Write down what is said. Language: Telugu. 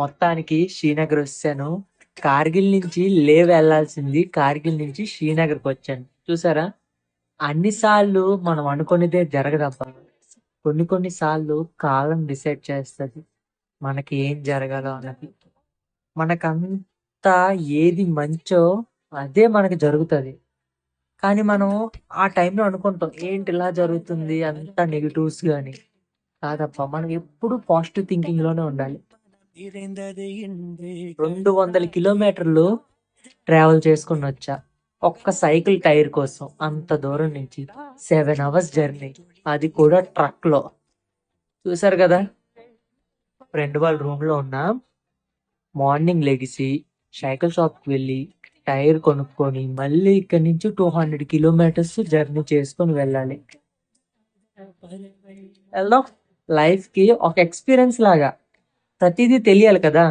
మొత్తానికి శ్రీనగర్ వచ్చాను. కార్గిల్ నుంచి లే వెళ్ళాల్సింది, కార్గిల్ నుంచి శ్రీనగర్కి వచ్చాను. చూసారా, అన్నిసార్లు మనం అనుకునేదే జరగదబ్బా. కొన్ని కొన్ని సార్లు కాలం డిసైడ్ చేస్తుంది మనకి ఏం జరగాలో అన్నది. మనకంతా ఏది మంచో అదే మనకి జరుగుతుంది. కానీ మనం ఆ టైంలో అనుకుంటాం ఏంటి ఇలా జరుగుతుంది, అంతా నెగిటివ్స్ గాని. కాదప్ప, మనం ఎప్పుడు పాజిటివ్ థింకింగ్ లోనే ఉండాలి. 200 కిలోమీటర్లు ట్రావెల్ చేసుకుని వచ్చా ఒక్క సైకిల్ టైర్ కోసం. అంత దూరం నుంచి 7 అవర్స్ జర్నీ, అది కూడా ట్రక్ లో. చూసారు కదా, ఫ్రెండ్ వాళ్ళ రూమ్ లో ఉన్నా. మార్నింగ్ లెగిసి సైకిల్ షాప్ కి వెళ్ళి టైర్ కొనుక్కొని మళ్ళీ ఇక్కడ నుంచి 200 కిలోమీటర్స్ జర్నీ చేసుకొని వెళ్ళాలి. వెళ్దాం, లైఫ్ కి ఒక ఎక్స్పీరియన్స్ లాగా. ప్రతిదీ తెలియాలి కదా.